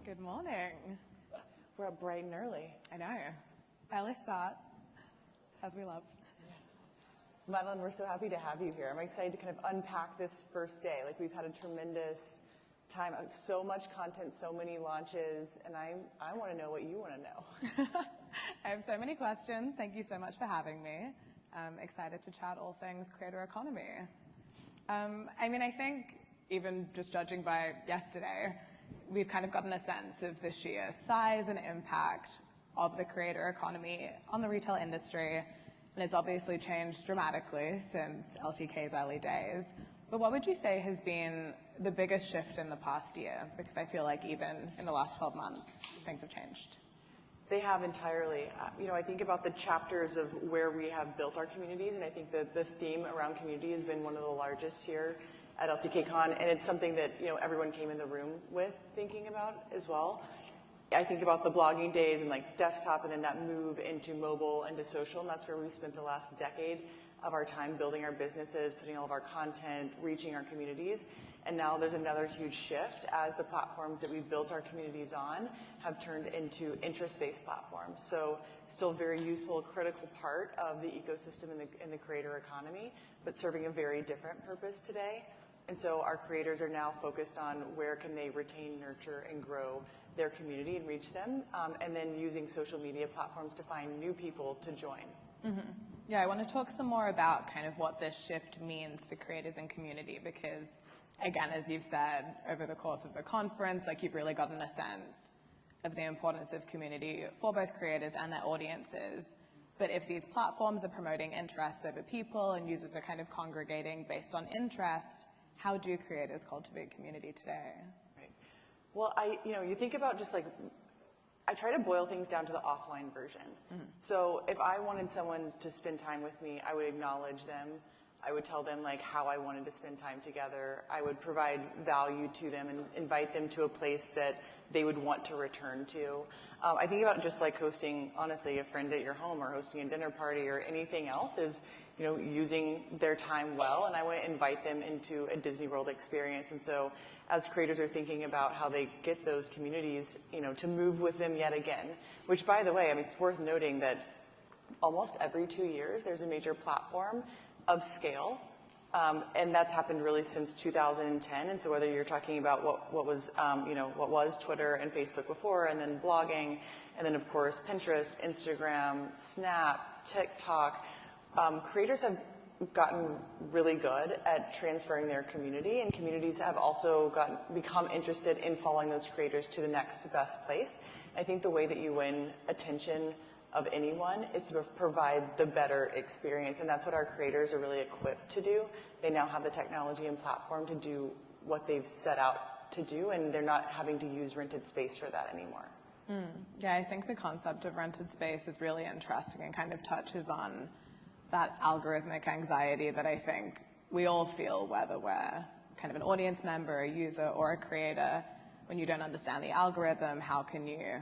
Good morning. We're up bright and early. I know. Early start, as we love. Madeline, we're so happy to have you here. I'm excited to kind of unpack this first day. Like, we've had a tremendous time, so much content, so many launches, and I want to know what you want to know. I have so many questions. Thank you so much for having me. I'm excited to chat all things creator economy. I think even just judging by yesterday, we've kind of gotten a sense of the sheer size and impact of the creator economy on the retail industry. And it's obviously changed dramatically since LTK's early days. But what would you say has been the biggest shift in the past year? Because I feel like even in the last 12 months, things have changed. They have entirely. I think about the chapters of where we have built our communities, and I think that the theme around community has been one of the largest here at LTKCon, and it's something that everyone came in the room with thinking about as well. I think about the blogging days and like desktop, and then that move into mobile and to social, and that's where we spent the last decade of our time building our businesses, putting all of our content, reaching our communities. And now there's another huge shift as the platforms that we've built our communities on have turned into interest-based platforms. So still very useful, critical part of the ecosystem in the creator economy, but serving a very different purpose today. And so our creators are now focused on where can they retain, nurture, and grow their community and reach them, and then using social media platforms to find new people to join. Mm-hmm. Yeah, I want to talk some more about kind of what this shift means for creators and community, because again, as you've said, over the course of the conference, like, you've really gotten a sense of the importance of community for both creators and their audiences. But if these platforms are promoting interests over people and users are kind of congregating based on interest, how do creators cultivate community today? Right. Well, you think about just like, I try to boil things down to the offline version. Mm-hmm. So if I wanted someone to spend time with me, I would acknowledge them. I would tell them like how I wanted to spend time together. I would provide value to them and invite them to a place that they would want to return to. I think about just like hosting, honestly, a friend at your home or hosting a dinner party or anything else is, using their time well. And I want to invite them into a Disney World experience. And so as creators are thinking about how they get those communities, to move with them yet again, which, by the way, it's worth noting that almost every 2 years there's a major platform of scale, and that's happened really since 2010. And so whether you're talking about what was Twitter and Facebook before, and then blogging, and then of course Pinterest, Instagram, Snap, TikTok, creators have gotten really good at transferring their community, and communities have also become interested in following those creators to the next best place. I think the way that you win attention of anyone is to provide the better experience, and that's what our creators are really equipped to do. They now have the technology and platform to do what they've set out to do, and they're not having to use rented space for that anymore. Yeah, I think the concept of rented space is really interesting and kind of touches on that algorithmic anxiety that I think we all feel, whether we're kind of an audience member, a user, or a creator. When you don't understand the algorithm, how can you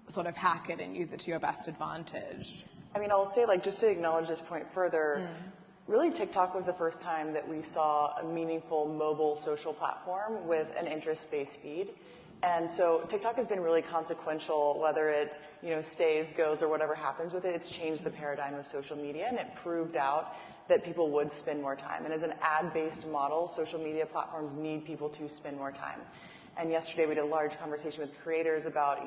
sort of hack it and use it to your best advantage? I'll say, just to acknowledge this point further, really TikTok was the first time that we saw a meaningful mobile social platform with an interest-based feed. And so TikTok has been really consequential, whether it stays, goes, or whatever happens with it. It's changed the paradigm of social media, and it proved out that people would spend more time. And as an ad-based model, social media platforms need people to spend more time. And yesterday we did a large conversation with creators about,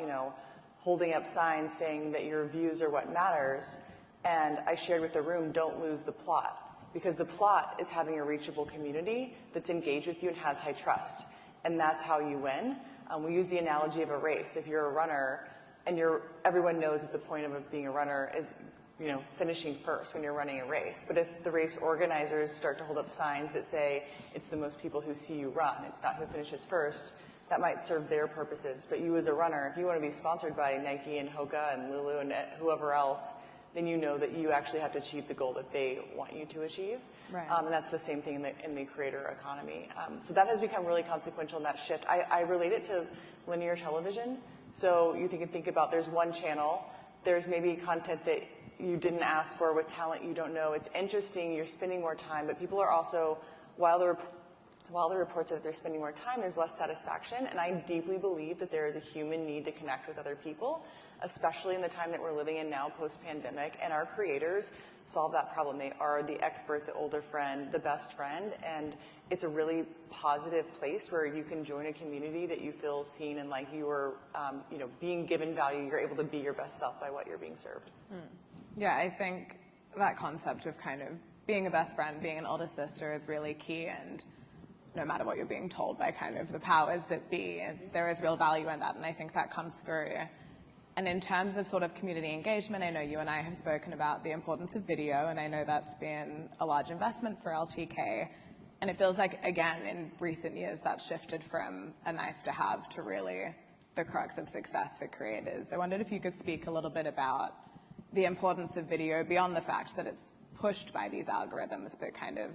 holding up signs saying that your views are what matters. And I shared with the room, don't lose the plot, because the plot is having a reachable community that's engaged with you and has high trust. And that's how you win. We use the analogy of a race. If you're a runner, and everyone knows that the point of being a runner is, finishing first when you're running a race. But if the race organizers start to hold up signs that say it's the most people who see you run, it's not who finishes first, that might serve their purposes. But you as a runner, if you want to be sponsored by Nike and Hoka and Lulu and whoever else, then you know that you actually have to achieve the goal that they want you to achieve. Right. And that's the same thing in the creator economy. So that has become really consequential in that shift. I relate it to linear television. So you can think about, there's one channel, there's maybe content that you didn't ask for with talent you don't know. It's interesting, you're spending more time, but people are also, while they're while the reports are that they're spending more time, there's less satisfaction. And I deeply believe that there is a human need to connect with other people, especially in the time that we're living in now, post-pandemic. And our creators solve that problem. They are the expert, the older friend, the best friend. And it's a really positive place where you can join a community that you feel seen and like you are, being given value. You're able to be your best self by what you're being served. Yeah, I think that concept of kind of being a best friend, being an older sister is really key, and no matter what you're being told by kind of the powers that be, there is real value in that, and I think that comes through. And in terms of sort of community engagement, I know you and I have spoken about the importance of video, and I know that's been a large investment for LTK, and it feels like, again, in recent years, that's shifted from a nice to have to really the crux of success for creators. I wondered if you could speak a little bit about the importance of video beyond the fact that it's pushed by these algorithms, but kind of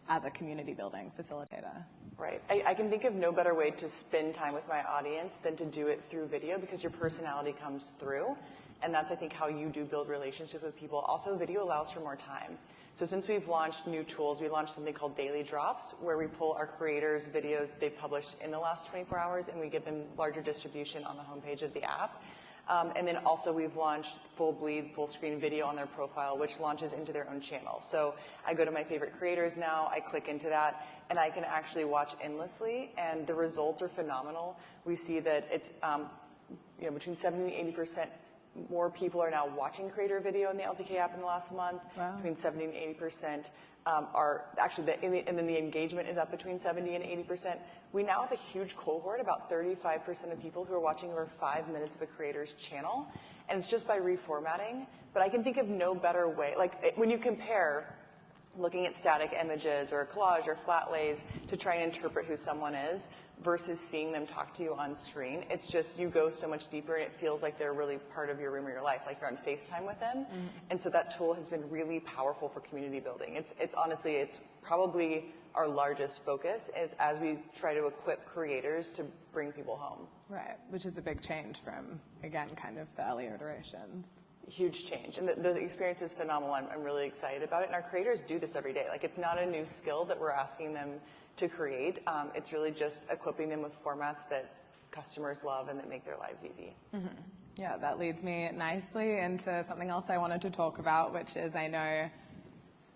as a community building facilitator. Right. I can think of no better way to spend time with my audience than to do it through video, because your personality comes through. And that's, I think, how you do build relationships with people. Also, video allows for more time. So since we've launched new tools, we launched something called Daily Drops, where we pull our creators' videos they published in the last 24 hours, and we give them larger distribution on the homepage of the app. And then also we've launched full bleed, full screen video on their profile, which launches into their own channel. So I go to my favorite creators now, I click into that, and I can actually watch endlessly, and the results are phenomenal. We see that it's between 70 and 80% more people are now watching creator video in the LTK app in the last month. Wow. Between 70 and 80% are actually, and then the engagement is up between 70 and 80%. We now have a huge cohort, about 35% of people who are watching over 5 minutes of a creator's channel, and it's just by reformatting. But I can think of no better way. Like when you compare looking at static images or a collage or flat lays to try and interpret who someone is versus seeing them talk to you on screen, it's just you go so much deeper, and it feels like they're really part of your room or your life, like you're on FaceTime with them. Mm-hmm. And so that tool has been really powerful for community building. It's honestly, it's probably our largest focus is as we try to equip creators to bring people home. Right, which is a big change from, again, kind of the earlier iterations. Huge change, and the experience is phenomenal. I'm really excited about it, and our creators do this every day. Like, it's not a new skill that we're asking them to create. It's really just equipping them with formats that customers love and that make their lives easy. Mm-hmm. Yeah, that leads me nicely into something else I wanted to talk about, which is I know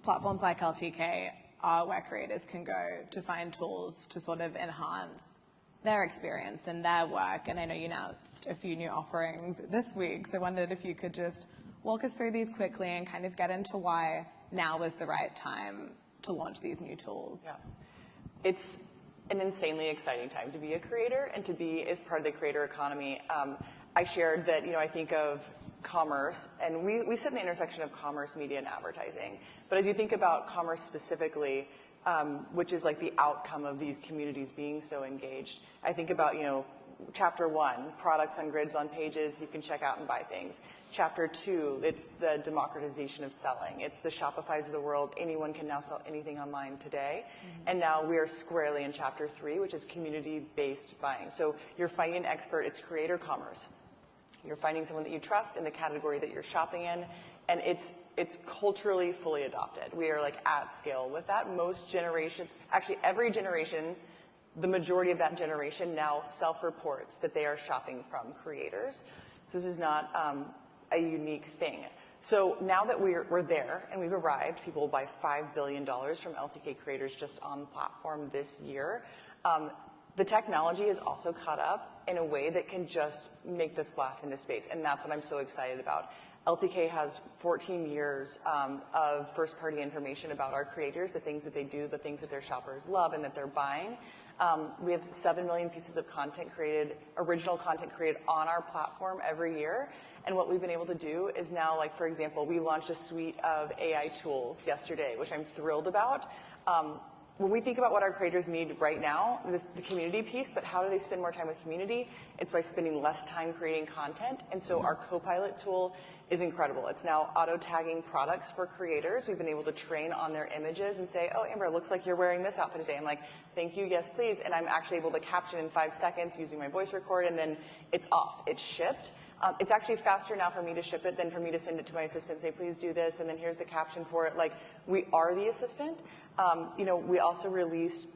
platforms like LTK are where creators can go to find tools to sort of enhance their experience and their work. And I know you announced a few new offerings this week, so I wondered if you could just walk us through these quickly and kind of get into why now was the right time to launch these new tools. Yeah. It's an insanely exciting time to be a creator and to be as part of the creator economy. I shared that, I think of commerce, and we sit in the intersection of commerce, media, and advertising. But as you think about commerce specifically, which is like the outcome of these communities being so engaged, I think about, Chapter 1, products on grids on pages, you can check out and buy things. Chapter 2, it's the democratization of selling. It's the Shopifys of the world. Anyone can now sell anything online today. Mm-hmm. And now we are squarely in Chapter 3, which is community-based buying. So you're finding an expert, it's creator commerce. You're finding someone that you trust in the category that you're shopping in, and it's culturally fully adopted. We are like at scale with that. Most generations, actually every generation, the majority of that generation now self-reports that they are shopping from creators. So this is not a unique thing. So now that we're there and we've arrived, people will buy $5 billion from LTK creators just on the platform this year. The technology is also caught up in a way that can just make this blast into space, and that's what I'm so excited about. LTK has 14 years of first-party information about our creators, the things that they do, the things that their shoppers love and that they're buying. We have 7 million pieces of content created, original content created on our platform every year. And what we've been able to do is now, like, for example, we launched a suite of AI tools yesterday, which I'm thrilled about. When we think about what our creators need right now, the community piece, but how do they spend more time with community? It's by spending less time creating content. And so our Copilot tool is incredible. It's now auto-tagging products for creators. We've been able to train on their images and say, oh, Amber, it looks like you're wearing this outfit today. I'm like, thank you, yes, please. And I'm actually able to caption in 5 seconds using my voice record, and then it's off. It's shipped. It's actually faster now for me to ship it than for me to send it to my assistant and say, please do this, and then here's the caption for it. Like, we are the assistant. We also released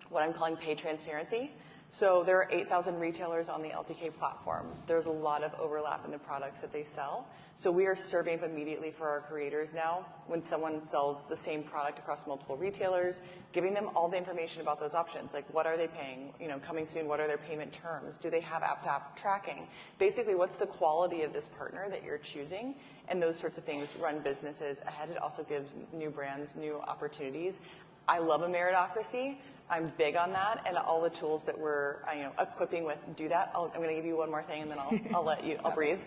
what I'm calling pay transparency. So there are 8,000 retailers on the LTK platform. There's a lot of overlap in the products that they sell. So we are serving up immediately for our creators now when someone sells the same product across multiple retailers, giving them all the information about those options, like what are they paying, coming soon, what are their payment terms, do they have app-to-app tracking? Basically, what's the quality of this partner that you're choosing? And those sorts of things run businesses ahead. It also gives new brands new opportunities. I love a meritocracy. I'm big on that, and all the tools that we're equipping with do that. I'm going to give you one more thing, and then I'll breathe.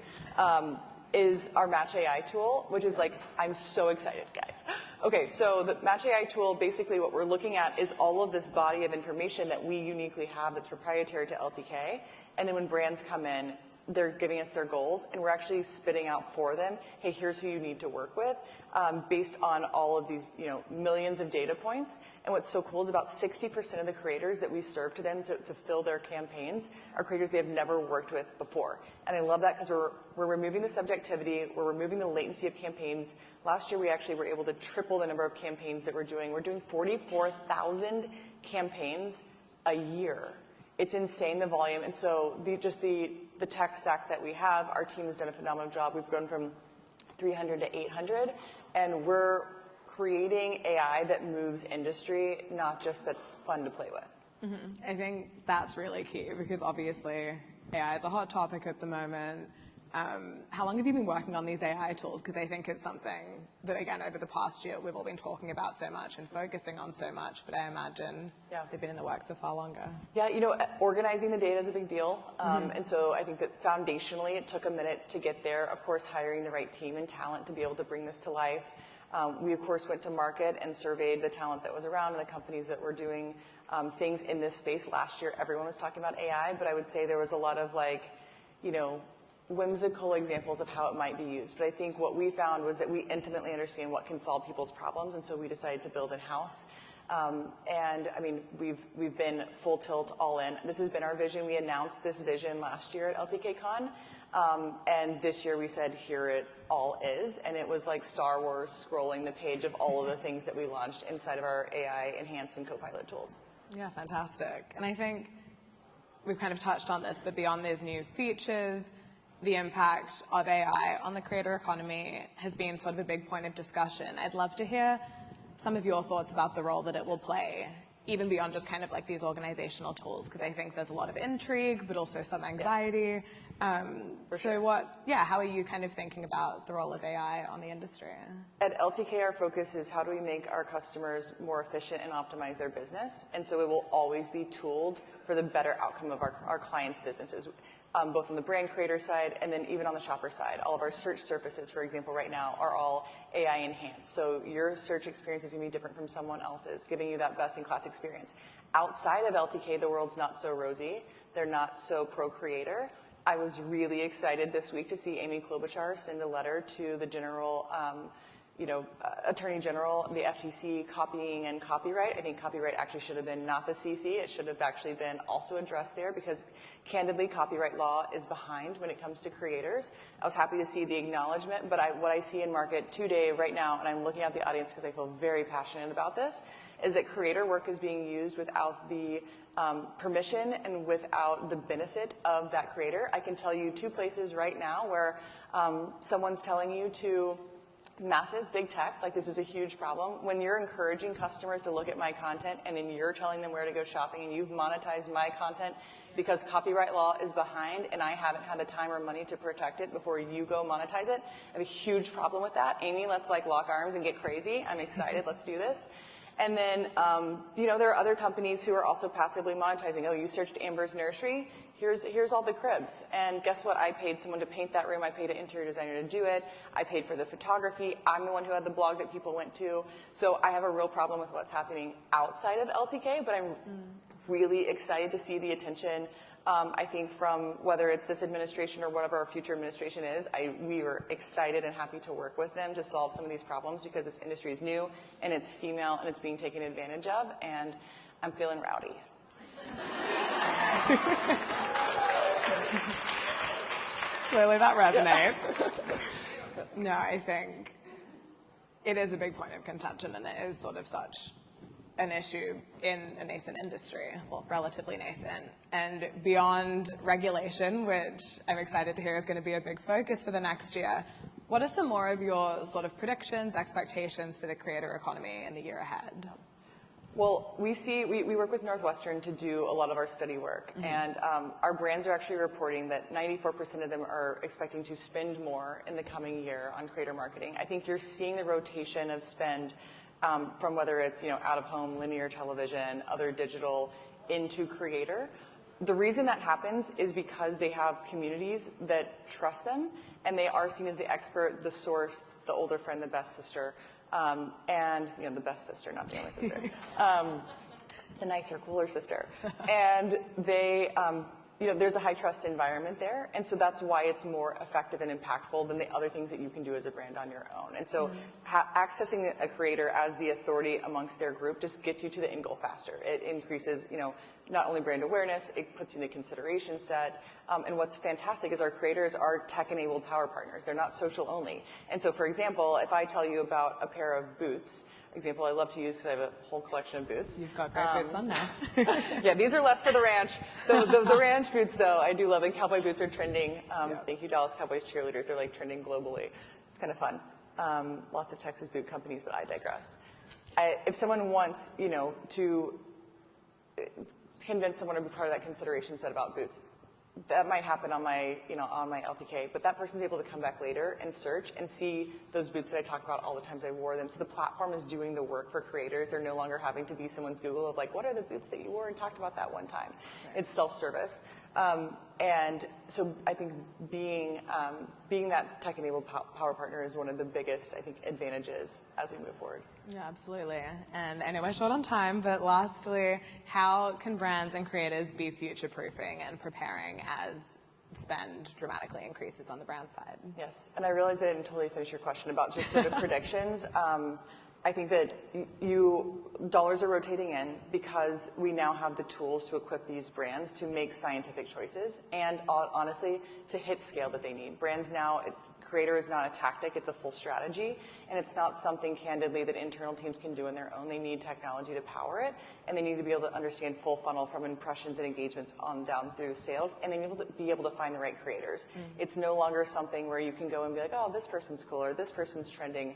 Is our Match AI tool, which is I'm so excited, guys. Okay, so the Match AI tool, basically what we're looking at is all of this body of information that we uniquely have that's proprietary to LTK, and then when brands come in, they're giving us their goals, and we're actually spitting out for them, hey, here's who you need to work with, based on all of these, millions of data points. And what's so cool is about 60% of the creators that we serve to them to fill their campaigns are creators they have never worked with before. And I love that because we're removing the subjectivity, we're removing the latency of campaigns. Last year, we actually were able to triple the number of campaigns that we're doing. We're doing 44,000 campaigns a year. It's insane, the volume. And so the tech stack that we have, our team has done a phenomenal job. We've grown from 300 to 800, and we're creating AI that moves industry, not just that's fun to play with. Mm-hmm. I think that's really key because obviously AI is a hot topic at the moment. How long have you been working on these AI tools? Because I think it's something that, again, over the past year, we've all been talking about so much and focusing on so much, but I imagine they've been in the works for far longer. Yeah, organizing the data is a big deal. And so I think that foundationally, it took a minute to get there. Of course, hiring the right team and talent to be able to bring this to life. We, of course, went to market and surveyed the talent that was around and the companies that were doing things in this space. Last year, everyone was talking about AI, but I would say there was a lot of whimsical examples of how it might be used. But I think what we found was that we intimately understand what can solve people's problems, and so we decided to build in-house. And I mean, we've been full tilt, all in. This has been our vision. We announced this vision last year at LTKCon, and this year we said, here it all is, and it was like Star Wars scrolling the page of all of the things that we launched inside of our AI enhanced and Copilot tools. Yeah, fantastic. And I think we've kind of touched on this, but beyond these new features, the impact of AI on the creator economy has been sort of a big point of discussion. I'd love to hear some of your thoughts about the role that it will play, even beyond just kind of these organizational tools, because I think there's a lot of intrigue, but also some anxiety. How are you kind of thinking about the role of AI on the industry? At LTK, our focus is how do we make our customers more efficient and optimize their business? And so it will always be tooled for the better outcome of our clients' businesses. Both on the brand creator side and then even on the shopper side. All of our search surfaces, for example, right now are all AI enhanced. So your search experience is going to be different from someone else's, giving you that best-in-class experience. Outside of LTK, the world's not so rosy. They're not so pro-creator. I was really excited this week to see Amy Klobuchar send a letter to the general Attorney General, the FTC, copying and copyright. I think copyright actually should have been not the CC. It should have actually been also addressed there because, candidly, copyright law is behind when it comes to creators. I was happy to see the acknowledgement, but what I see in market today, right now, and I'm looking at the audience because I feel very passionate about this, is that creator work is being used without the permission and without the benefit of that creator. I can tell you 2 places right now where someone's telling you to massive, big tech, this is a huge problem. When you're encouraging customers to look at my content and then you're telling them where to go shopping and you've monetized my content because copyright law is behind and I haven't had the time or money to protect it before you go monetize it, I have a huge problem with that. Amy, let's lock arms and get crazy. I'm excited. Let's do this. And then, there are other companies who are also passively monetizing. Oh, you searched Amber's Nursery? Here's all the cribs. And guess what? I paid someone to paint that room. I paid an interior designer to do it. I paid for the photography. I'm the one who had the blog that people went to. So I have a real problem with what's happening outside of LTK, but I'm really excited to see the attention. I think from whether it's this administration or whatever our future administration is, we are excited and happy to work with them to solve some of these problems because this industry is new and it's female and it's being taken advantage of, and I'm feeling rowdy. Clearly that resonates. No, I think it is a big point of contention, and it is sort of such an issue in a nascent industry, well, relatively nascent. And beyond regulation, which I'm excited to hear is going to be a big focus for the next year, what are some more of your sort of predictions, expectations for the creator economy in the year ahead? Well, we work with Northwestern to do a lot of our study work, and our brands are actually reporting that 94% of them are expecting to spend more in the coming year on creator marketing. I think you're seeing the rotation of spend from whether it's out of home, linear television, other digital, into creator. The reason that happens is because they have communities that trust them, and they are seen as the expert, the source, the older friend, the best sister. And the best sister, not the only sister, the nicer, cooler sister. And they, there's a high trust environment there, and so that's why it's more effective and impactful than the other things that you can do as a brand on your own. And so accessing a creator as the authority amongst their group just gets you to the end goal faster. It increases, not only brand awareness, it puts you in the consideration set. And what's fantastic is our creators are tech-enabled power partners. They're not social only. And so, for example, if I tell you about a pair of boots, example I love to use because I have a whole collection of boots. You've got great boots on now. Yeah, these are less for the ranch. The ranch boots, though, I do love, and cowboy boots are trending. Thank you, Dallas Cowboys cheerleaders. They're like trending globally. It's kind of fun. Lots of Texas boot companies, but I digress. If someone wants, to convince someone to be part of that consideration set about boots, that might happen on my, on my LTK, but that person's able to come back later and search and see those boots that I talk about all the times I wore them. So the platform is doing the work for creators. They're no longer having to be someone's Google of like, what are the boots that you wore and talked about that one time? Right. It's self-service. And so I think being that tech-enabled power partner is one of the biggest, I think, advantages as we move forward. Yeah, absolutely. And I know we're short on time, but lastly, how can brands and creators be future-proofing and preparing as spend dramatically increases on the brand side? Yes, and I realize I didn't totally finish your question about just sort of predictions. I think that dollars are rotating in because we now have the tools to equip these brands to make scientific choices and honestly to hit scale that they need. Brands now, creator is not a tactic, it's a full strategy, and it's not something candidly that internal teams can do on their own. They need technology to power it, and they need to be able to understand full funnel from impressions and engagements on down through sales, and they need to be able to find the right creators. It's no longer something where you can go and be like, oh, this person's cool or this person's trending.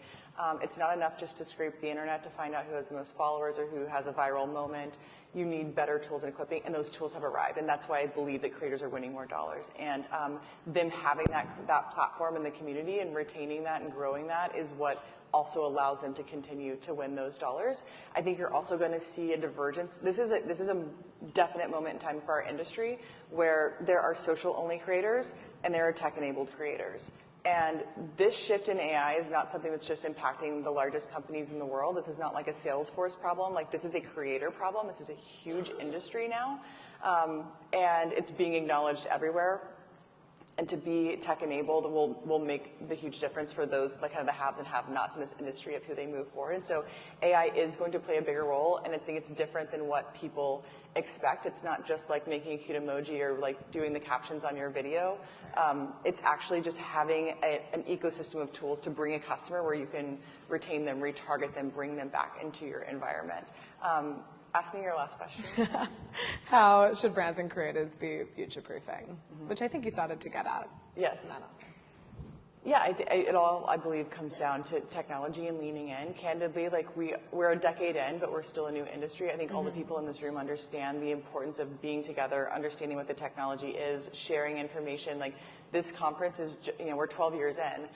It's not enough just to scrape the internet to find out who has the most followers or who has a viral moment. You need better tools and equipping, and those tools have arrived, and that's why I believe that creators are winning more dollars. And them having that platform in the community and retaining that and growing that is what also allows them to continue to win those dollars. I think you're also going to see a divergence. This is a definite moment in time for our industry where there are social-only creators and there are tech-enabled creators. And this shift in AI is not something that's just impacting the largest companies in the world. This is not like a Salesforce problem. Like, this is a creator problem. This is a huge industry now. And it's being acknowledged everywhere. And to be tech-enabled will make the huge difference for those, like, kind of the haves and have-nots in this industry of who they move forward. And so AI is going to play a bigger role, and I think it's different than what people expect. It's not just like making a cute emoji or like doing the captions on your video. It's actually just having an ecosystem of tools to bring a customer where you can retain them, retarget them, bring them back into your environment. Ask me your last question. How should brands and creators be future-proofing? Which I think you started to get at. Yes. Yeah, it all, I believe, comes down to technology and leaning in. Candidly, like we're a decade in, but we're still a new industry. I think all the people in this room understand the importance of being together, understanding what the technology is, sharing information. Like, this conference is, we're 12 years in.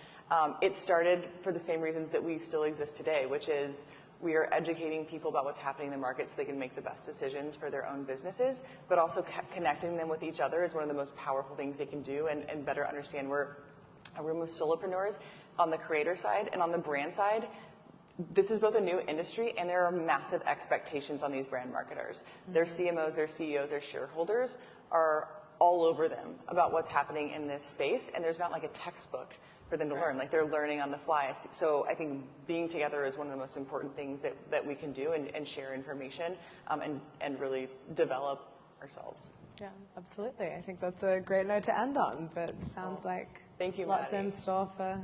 It started for the same reasons that we still exist today, which is we are educating people about what's happening in the market so they can make the best decisions for their own businesses, but also connecting them with each other is one of the most powerful things they can do and better understand. We're a room of solopreneurs on the creator side, and on the brand side, this is both a new industry and there are massive expectations on these brand marketers. Their CMOs, their CEOs, their shareholders are all over them about what's happening in this space, and there's not like a textbook for them to learn. Like, they're learning on the fly. So I think being together is one of the most important things that we can do and share information and really develop ourselves. Yeah, absolutely. I think that's a great note to end on, but sounds like thank you, lots Maddie. in store for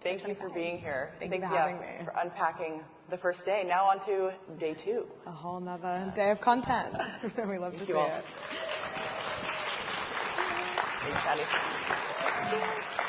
Thank you for being here. Thank you Thanks, for having me. for unpacking the first day. Now on to day 2. A whole nother day of content. We love to see you all. it. Thanks, Patty.